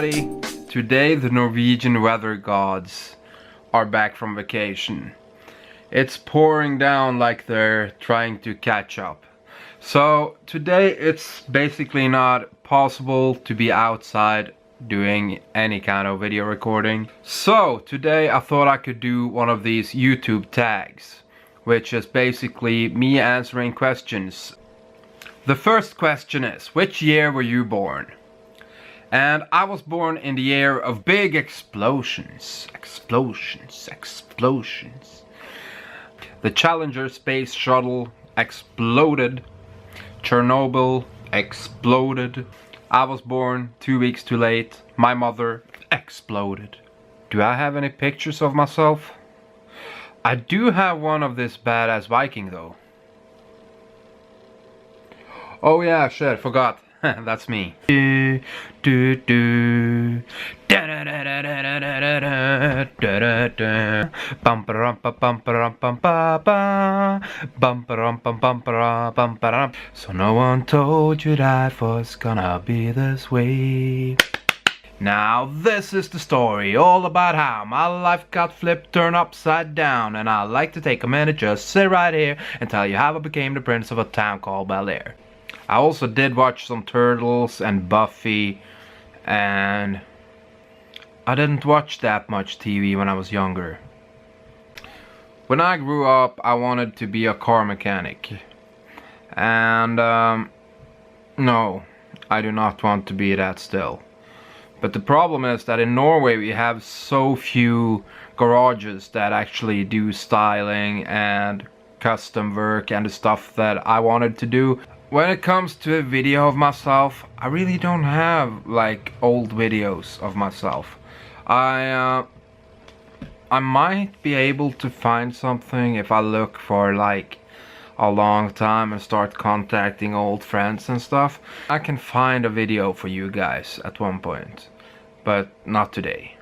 everybody! Today the Norwegian weather gods are back from vacation. It's pouring down like they're trying to catch up. So today it's basically not possible to be outside doing any kind of video recording. So today I thought I could do one of these YouTube tags, which is basically me answering questions. The first question is, which year were you born? And I was born in the year of big explosions. Explosions. The Challenger space shuttle exploded. Chernobyl exploded. I was born 2 weeks too late. My mother exploded. Do I have any pictures of myself? I do have one of this badass Viking though. Oh yeah, shit, forgot. That's me. So no one told you that was gonna be this way. Now this is the story all about how my life got flipped, turned upside down, and I'd like to take a minute, just sit right here and tell you how I became the prince of a town called Bel Air. I also did watch some Turtles and Buffy, and I didn't watch that much TV when I was younger. When I grew up, I wanted to be a car mechanic. And no, I do not want to be that still. But the problem is that in Norway we have so few garages that actually do styling and custom work and the stuff that I wanted to do. When it comes to a video of myself, I really don't have like old videos of myself. I might be able to find something if I look for like a long time and start contacting old friends and stuff. I can find a video for you guys at one point, but not today.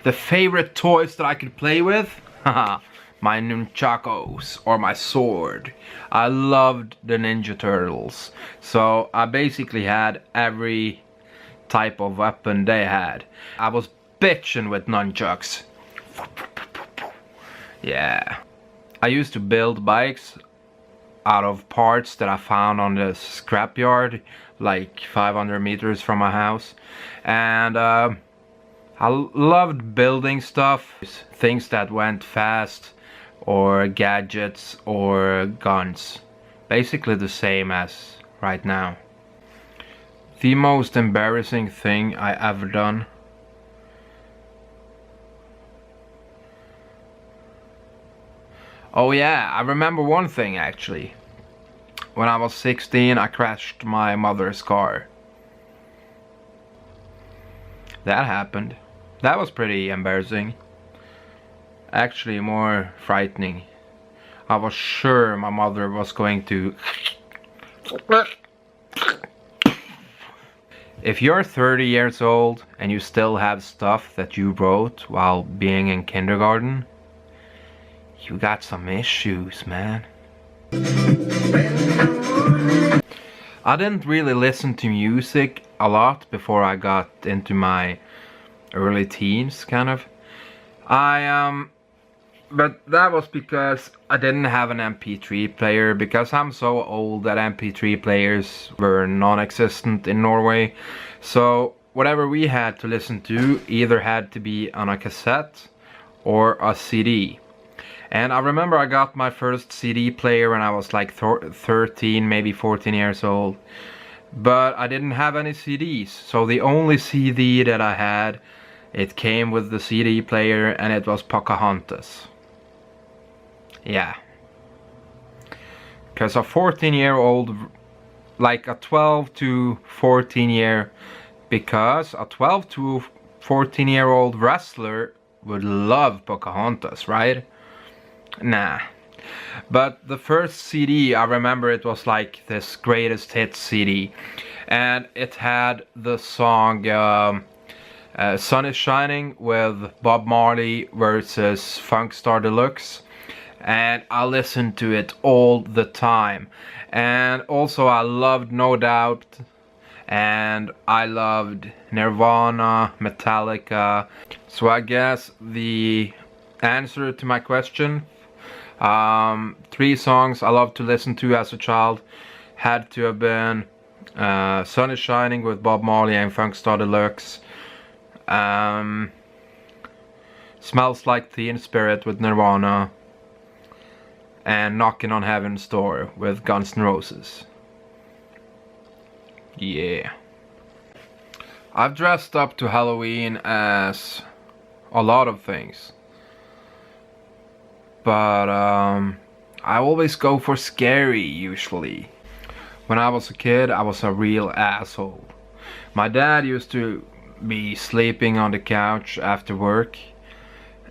The favorite toys that I could play with? Haha. My nunchakos, or my sword. I loved the Ninja Turtles, so I basically had every type of weapon they had. I was bitchin' with nunchucks. Yeah. I used to build bikes out of parts that I found on the scrapyard, like 500 meters from my house. And I loved building stuff, things that went fast, or gadgets or guns. Basically the same as right now. The most embarrassing thing I ever done. Oh yeah, I remember one thing actually. When I was 16 I crashed my mother's car. That happened. That was pretty embarrassing. Actually more frightening. I was sure my mother was going to... If you're 30 years old and you still have stuff that you wrote while being in kindergarten, you got some issues, man. I didn't really listen to music a lot before I got into my early teens, kind of. But that was because I didn't have an MP3 player, because I'm so old that MP3 players were non-existent in Norway. So whatever we had to listen to either had to be on a cassette or a CD. And I remember I got my first CD player when I was like 13, maybe 14 years old. But I didn't have any CDs, so the only CD that I had, it came with the CD player, and it was Pocahontas. Yeah. Because a 14-year-old, like a 12 to 14 year, because a 12 to 14-year-old wrestler would love Pocahontas, right? Nah. But the first CD, I remember it was like this greatest hits CD. And it had the song Sun is Shining with Bob Marley versus Funk Star Deluxe. and I listened to it all the time. And also I loved No Doubt, and I loved Nirvana, Metallica. So I guess the answer to my question, 3 songs I loved to listen to as a child had to have been Sun is Shining with Bob Marley and Funkstar Deluxe, Smells Like Teen Spirit with Nirvana, and Knocking on Heaven's Door with Guns N' Roses. Yeah. I've dressed up to Halloween as a lot of things, but I always go for scary usually. When I was a kid, I was a real asshole. My dad used to be sleeping on the couch after work,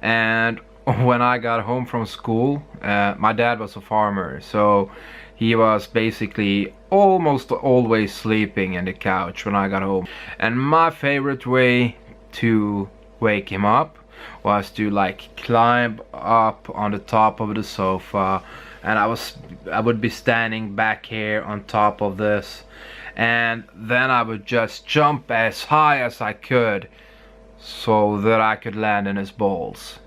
and when I got home from school, my dad was a farmer, so he was basically almost always sleeping in the couch when I got home. And my favorite way to wake him up was to like climb up on the top of the sofa, and I would be standing back here on top of this, and then I would just jump as high as I could so that I could land in his balls,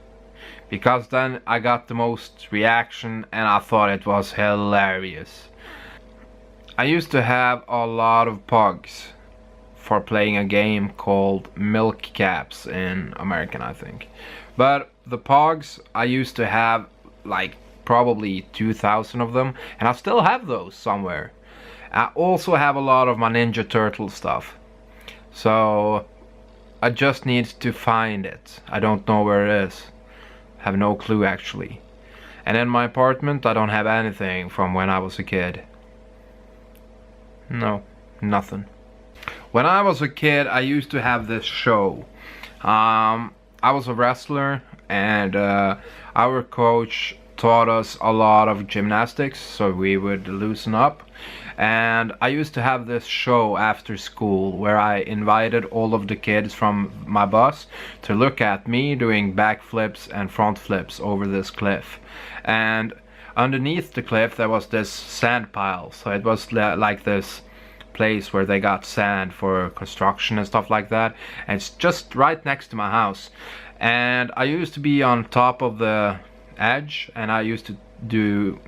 because then I got the most reaction and I thought it was hilarious. I used to have a lot of pugs for playing a game called Milk Caps in American, I think. But the pugs, I used to have like probably 2,000 of them, and I still have those somewhere. I also have a lot of my Ninja Turtle stuff, so I just need to find it. I don't know where it is. Have no clue actually. And in my apartment I don't have anything from when I was a kid. No, nothing. When I was a kid I used to have this show. I was a wrestler, and our coach taught us a lot of gymnastics so we would loosen up. And I used to have this show after school where I invited all of the kids from my bus to look at me doing backflips and front flips over this cliff. And underneath the cliff there was this sand pile, so it was like this place where they got sand for construction and stuff like that, and it's just right next to my house. And I used to be on top of the edge, and I used to do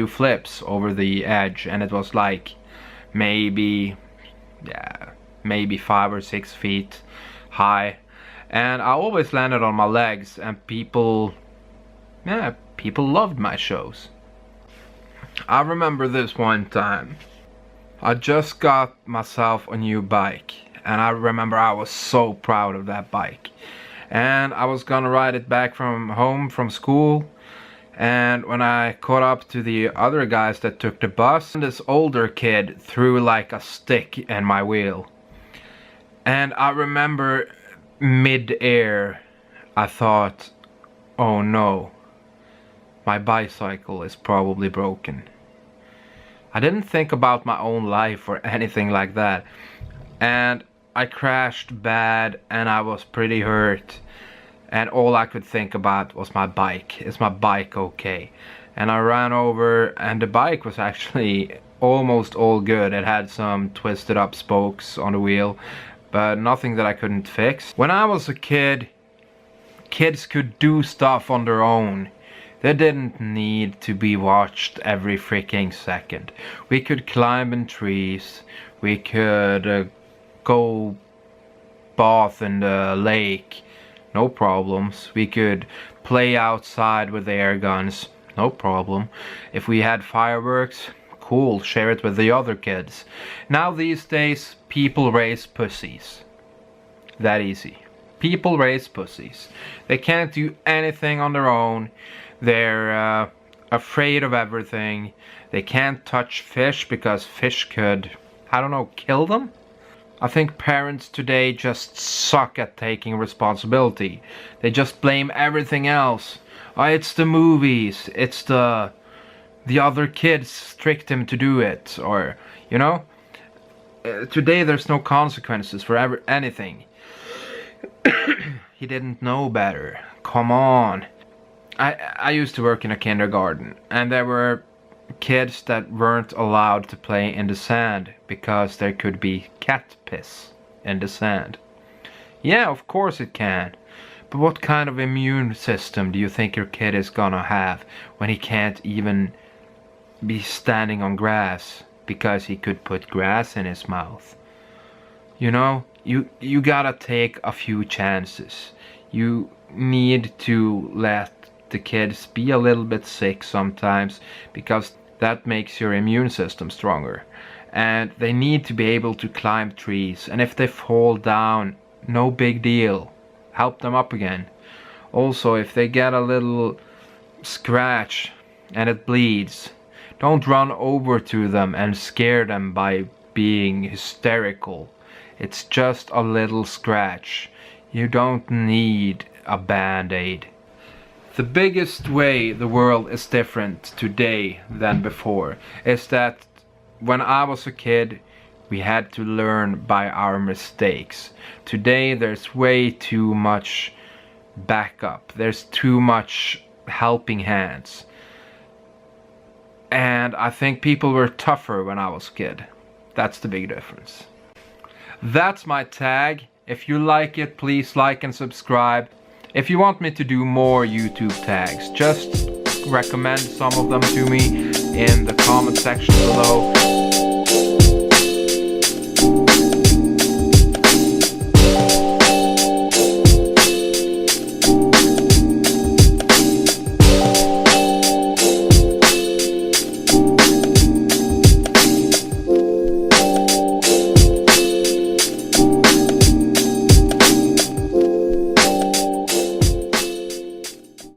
flips over the edge, and it was like maybe 5 or 6 feet high, and I always landed on my legs, and people loved my shows. I remember this one time I just got myself a new bike, and I remember I was so proud of that bike, and I was gonna ride it back from home from school. And when I caught up to the other guys that took the bus, this older kid threw like a stick in my wheel. And I remember mid-air I thought, oh no, my bicycle is probably broken. I didn't think about my own life or anything like that. And I crashed bad and I was pretty hurt. And all I could think about was my bike. Is my bike okay? And I ran over, and the bike was actually almost all good. It had some twisted up spokes on the wheel, but nothing that I couldn't fix. When I was a kid, kids could do stuff on their own. They didn't need to be watched every freaking second. We could climb in trees. We could go bath in the lake. No problems. We could play outside with air guns. No problem. If we had fireworks, cool, share it with the other kids. Now these days, people raise pussies. That easy. People raise pussies. They can't do anything on their own. They're afraid of everything. They can't touch fish because fish could, I don't know, kill them? I think parents today just suck at taking responsibility. They just blame everything else. Oh, it's the movies. It's the other kids tricked him to do it. Or, you know? Today there's no consequences for anything. He didn't know better. Come on. I used to work in a kindergarten, and there were kids that weren't allowed to play in the sand because there could be cat piss in the sand. Yeah, of course it can. But what kind of immune system do you think your kid is gonna have when he can't even be standing on grass because he could put grass in his mouth? You know, you gotta take a few chances. You need to let the kids be a little bit sick sometimes, because that makes your immune system stronger. And they need to be able to climb trees, and if they fall down, no big deal. Help them up again. Also, if they get a little scratch and it bleeds, don't run over to them and scare them by being hysterical. It's just a little scratch. You don't need a band-aid. The biggest way the world is different today than before is that when I was a kid, we had to learn by our mistakes. Today there's way too much backup. There's too much helping hands. And I think people were tougher when I was a kid. That's the big difference. That's my tag. If you like it, please like and subscribe. If you want me to do more YouTube tags, just recommend some of them to me in the comment section below.